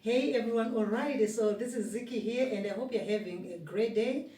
Hey everyone, alright, so this is Ziki here and I hope you're having a great day.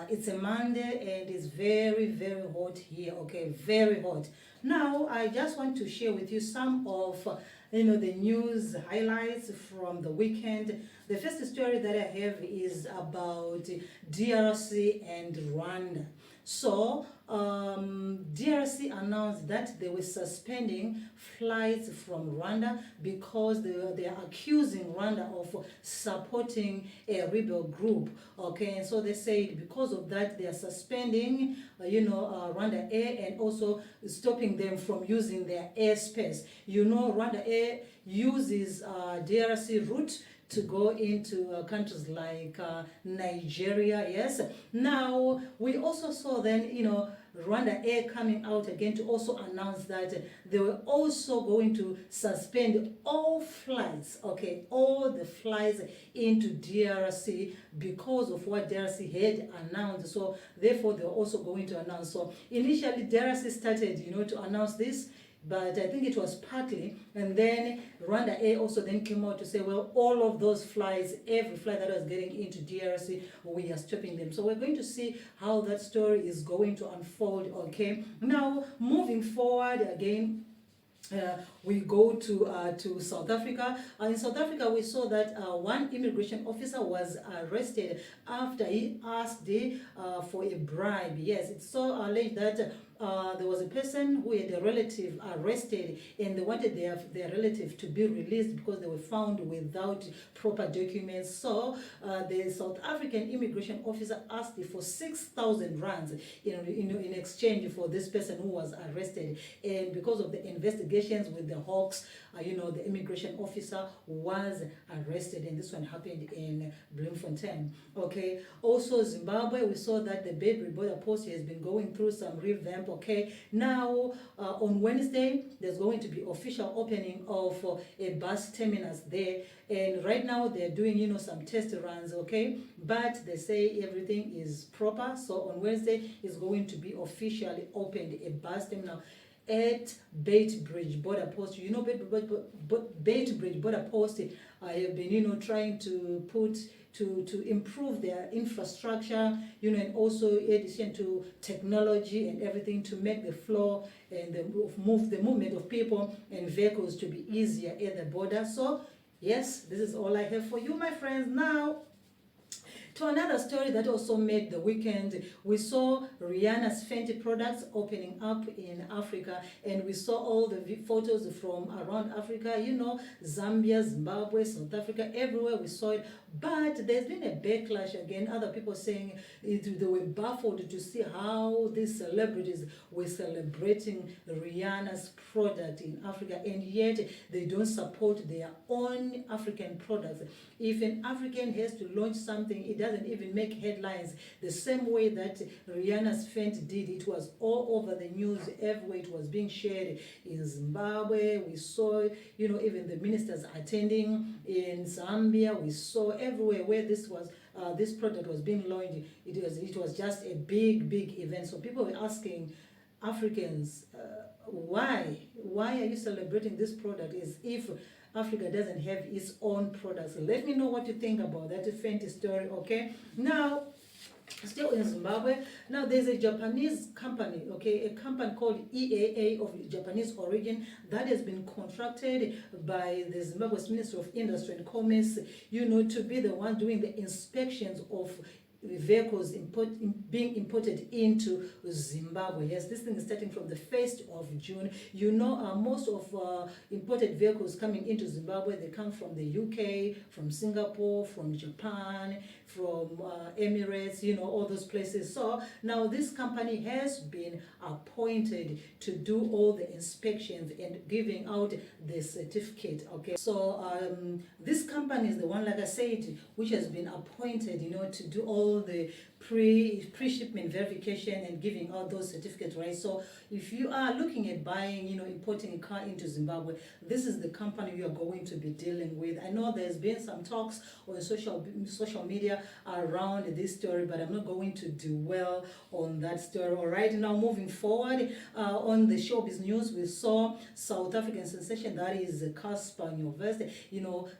It's a Monday and it's very, very hot here, okay, very hot. Now, I just want to share with you some of, the news highlights from the weekend. The first story that I have is about D.R.C and Rwanda. So, D.R.C announced that they were suspending flights from Rwanda because they are accusing Rwanda of supporting a rebel group. Okay, and so they said because of that they are suspending, Rwanda Air and also stopping them from using their airspace. Rwanda Air uses D.R.C route to go into countries like Nigeria, yes. Now, we also saw then, Rwanda Air coming out again to also announce that they were also going to suspend all flights, okay, all the flights into D.R.C because of what D.R.C had announced. So, therefore, they were also going to announce. So, initially, D.R.C started, to announce this, but I think it was partly, and then Rwanda Air also then came out to say, well, all of those flights, every flight that was getting into D.R.C, we are stopping them. So we're going to see how that story is going to unfold, okay? Now, moving forward again, we go to South Africa. In South Africa, we saw that one immigration officer was arrested after he asked for a bribe. Yes, it's so alleged that there was a person who had a relative arrested and they wanted their relative to be released because they were found without proper documents. So the South African immigration officer asked for 6,000 rands in exchange for this person who was arrested. And because of the investigations with the Hawks, the immigration officer was arrested, and this one happened in Bloemfontein. Okay. Also, Zimbabwe, we saw that the Beitbridge border post has been going through some revamp. Okay. Now, on Wednesday, there's going to be official opening of a bus terminus there, and right now they're doing, some test runs. Okay, but they say everything is proper. So on Wednesday, is going to be officially opened a bus terminal at Beitbridge border post. Beitbridge border post have been, trying to put to improve their infrastructure, and also in addition to technology and everything to make the flow and the movement of people and vehicles to be easier at the border. So yes, this is all I have for you, my friends. Now, to another story that also made the weekend, we saw Rihanna's Fenty products opening up in Africa, and we saw all the photos from around Africa, Zambia, Zimbabwe, South Africa, everywhere we saw it. But there's been a backlash again, other people saying they were baffled to see how these celebrities were celebrating Rihanna's product in Africa, and yet they don't support their own African products. If an African has to launch something, it doesn't even make headlines the same way that Rihanna's Fenty did. It was all over the news, everywhere it was being shared. In Zimbabwe, we saw, even the ministers attending. In Zambia, we saw everywhere where this product was being launched. It was just a big event. So people were asking Africans, why are you celebrating this product as if Africa doesn't have its own products? Let me know what you think about that Fenty story, okay? Now, still in Zimbabwe, now there's a Japanese company, okay, a company called EAA of Japanese origin that has been contracted by the Zimbabwe's Ministry of Industry and Commerce, to be the one doing the inspections of vehicles being imported into Zimbabwe. Yes, this thing is starting from the 1st of June. Most of imported vehicles coming into Zimbabwe, they come from the UK, from Singapore, from Japan, from Emirates, all those places. So now this company has been appointed to do all the inspections and giving out the certificate. Okay, so this company is the one, like I said, which has been appointed, to do all the pre-shipment verification and giving out those certificates, right? So if you are looking at buying, importing a car into Zimbabwe, this is the company you are going to be dealing with. I know there's been some talks on social media around this story, but I'm not going to dwell on that story. All right, now moving forward, on the showbiz news, we saw South African sensation, that is Casper Nyovest,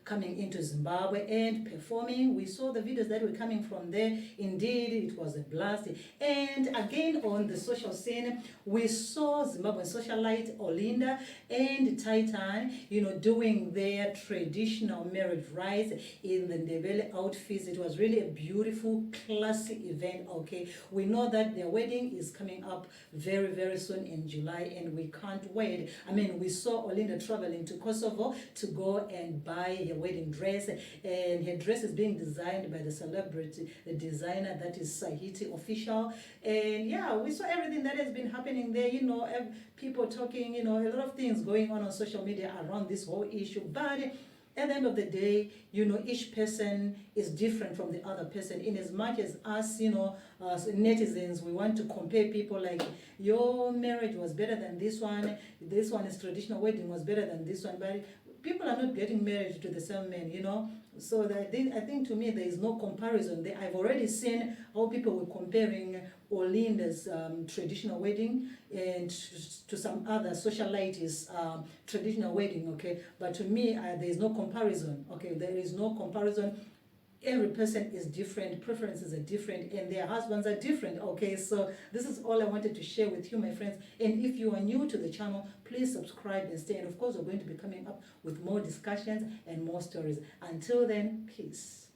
coming into Zimbabwe and performing. We saw the videos that were coming from there. Indeed, it was a blast. And again, on the social scene, we saw Zimbabwean socialite Olinda and Titan, doing their traditional marriage rites in the Ndebele outfits. It was really a beautiful, classic event, okay? We know that their wedding is coming up very, very soon in July, and we can't wait. I mean, we saw Olinda traveling to Kosovo to go and buy her wedding dress, and her dress is being designed by the celebrity, the designer that is Sahiti Official. And yeah, we saw everything that has been happening there, people talking, a lot of things going on social media around this whole issue. But at the end of the day, each person is different from the other person. In as much as us, as netizens, we want to compare people like, your marriage was better than this one's traditional wedding was better than this one. But people are not getting married to the same man, So I think to me there is no comparison there. I've already seen how people were comparing Olinda's traditional wedding and to some other socialites' traditional wedding, okay? But to me, there is no comparison, okay? There is no comparison. Every person is different, preferences are different, and their husbands are different, okay? So this is all I wanted to share with you, my friends. And if you are new to the channel, please subscribe and stay. And of course, we're going to be coming up with more discussions and more stories. Until then, peace.